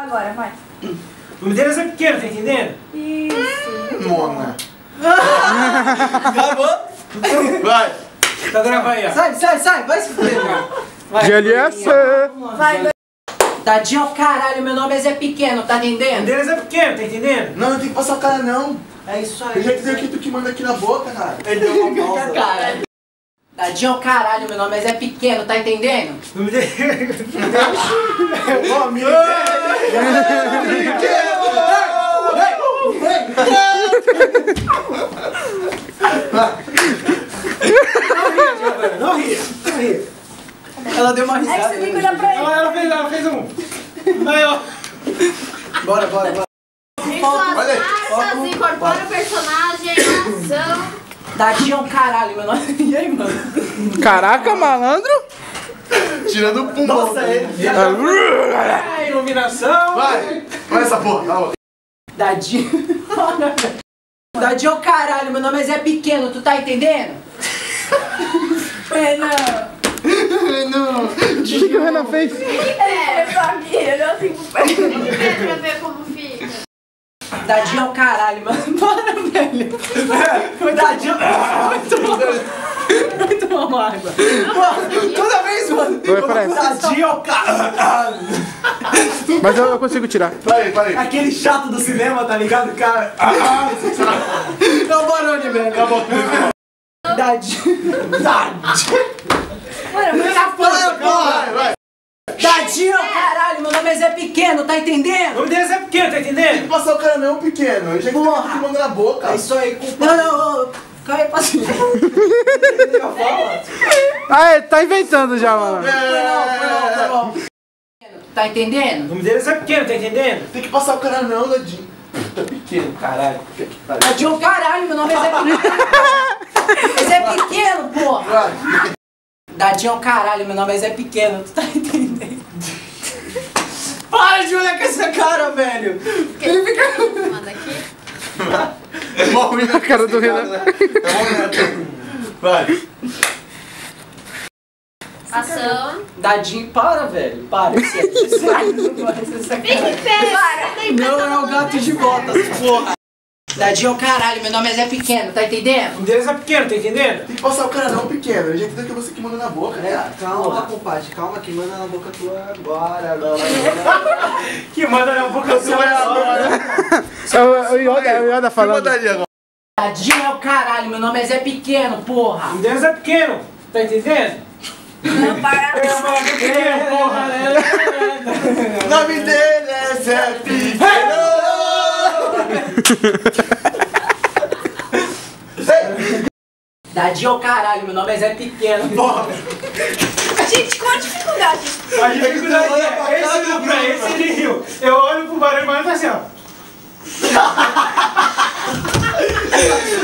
Agora, vai. O nome deles é pequeno, tá entendendo? Isso. Mona. Acabou? Vai. Tá gravando aí, ó. Sai, vai se fuder, cara. GLS. Vai. Tadinho ao caralho, meu nome é Zé Pequeno, tá O nome entendendo? deles é pequeno, tá entendendo? Não, não tem que passar o cara não. É isso aí. Eu já disse aqui tu que manda aqui na boca, cara. Ele deu uma pausa. Cara. Tadinho ao caralho, meu nome é Zé Pequeno, tá entendendo? O nome dele... Ó, amigo. Não ria. Ela deu uma É que risada. você tem que olhar pra ele. Ela fez um. Aí, ó. Bora. Em suas Olha aí. marchas, incorpora o personagem em ação. Tadinho ao caralho, meu nome. E aí, mano? Caraca, malandro. Tirando o pulmão. Nossa, ele. É, iluminação. Vai essa porra. Tá, Dadinho. Dadinho ao caralho, meu nome é Zé Pequeno, tu tá entendendo? Renan. não. O que o Renan fez? Eu tô aqui, olhou assim pro pé. Pra ver como fica. Dadinho ao caralho, mano. Bora, velho. Dadinho. Muito bom, água. Toda vez, mano. Vai, parece. Dadinho ao caralho. Mas eu consigo tirar. Parei. Aquele chato do cinema, tá ligado, cara? É o Barone, velho. Acabou. Dadinho. Mano, Vai. Dadinho ao caralho, meu nome é Zé Pequeno, tá O entendendo? nome deles é pequeno, tá Tem que entendendo? passar o cara não pequeno. Eu já que Porra. que manda na boca. É isso aí, culpa. Não. Calma aí, paciência. Ah, ele tá inventando já, mano. Foi não. Tá entendendo? O nome deles é pequeno, tá entendendo? Tem que passar o cara não, Ladinho. Tá pequeno, caralho. Dadinho ao caralho, meu nome é Zé Pequeno. É Zé Pequeno, porra. Vai. Dadinho ao caralho, meu nome é Zé Pequeno, tu tá entendendo? Para de olhar com essa cara, velho! Ele fica... Manda aqui. É mó ruim A cara do Renan. É mó neto. Vai. Ação. Dadinho, para, velho, para. Esse cara não gosta dessa Fique cara. em pé. Não é o gato de botas, porra! Dadinho ao caralho, meu nome é Zé Pequeno, tá O entendendo? nome deles é pequeno, tá entendendo? Tem que passar o cara não pequeno. Eu já entendeu que é você que manda na boca. Calma, compadre, calma, que manda na boca tua agora. Que manda na boca sua agora. É o Yoda falando. Mandaria agora. Dadinho ao caralho, meu nome é Zé Pequeno, O porra! nome deles é pequeno, tá entendendo? Não, para. Pequeno, porra. O nome dele é Zé Pequeno. Dadinho ao caralho, meu nome é Zé Pequeno, porra! Gente, qual a dificuldade? A dificuldade é esse olhou pra esse, ele riu. Eu olho pro barulho, mas tá assim, ó.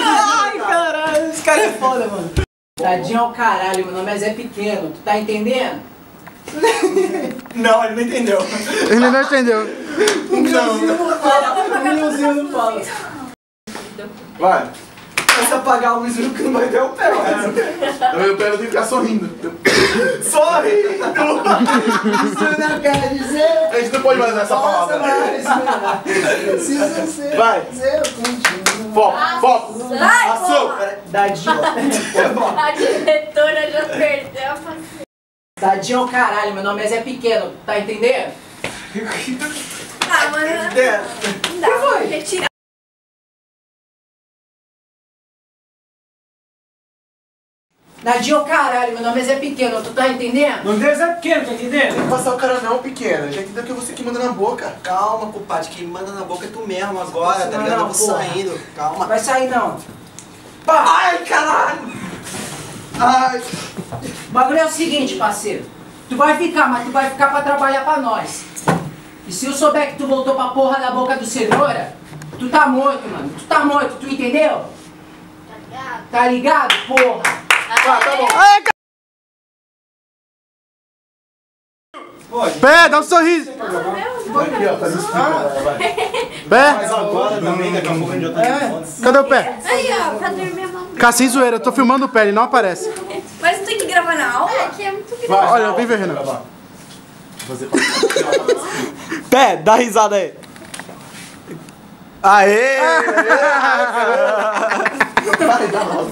Ai, caralho, esse cara é foda, mano. Dadinho ao caralho, meu nome é Zé Pequeno, tu tá entendendo? Não, ele não entendeu. Ele não entendeu. O milhãozinho não fala. Vai. Se apagar a luz, o que não vai ter o pé, mano. Eu tenho que ficar sorrindo. Sorrindo. Isso não quer dizer. A gente não pode mais usar essa palavra. Precisa ser. Vai. Foco. Vai, Ação. porra. Dadinho. A diretora já perdeu a paciência. Dadinho ao caralho, meu nome é Zé Pequeno, tá entendendo? Ah, mano. Não dá, foi? retira. Dadinho ao caralho, meu nome é Zé Pequeno, tu tá entendendo? O nome deles é pequeno, tá entendendo? Tem que passar o cara não pequeno. Já entendeu que é você que manda na boca. Calma, compadre, quem manda na boca é tu mesmo agora, tá Não, ligado? não, Eu vou porra. saindo, calma. Vai sair não. Ai, caralho! Ai. O bagulho é o seguinte, parceiro. Tu vai ficar, mas tu vai ficar pra trabalhar pra nós. E se eu souber que tu voltou pra porra da boca do cenoura, tu tá morto, mano. Tu tá morto, tu entendeu? Tá ligado, porra? Tá bom. Pé, dá um sorriso. Aqui, ó. Tá me explicando. Vai. Pé. Agora também, daqui a pouco a gente já tá de fone. Cadê o pé? Aí, ó, pra dormir a mão. Cassim zoeira, eu tô filmando o pé, ele não aparece. Mas não tem que gravar na aula? Aqui é muito grande. Vai. Olha, vem ver, Renan. Vou fazer Pé, dá risada aí. Aê! Vai, dá logo.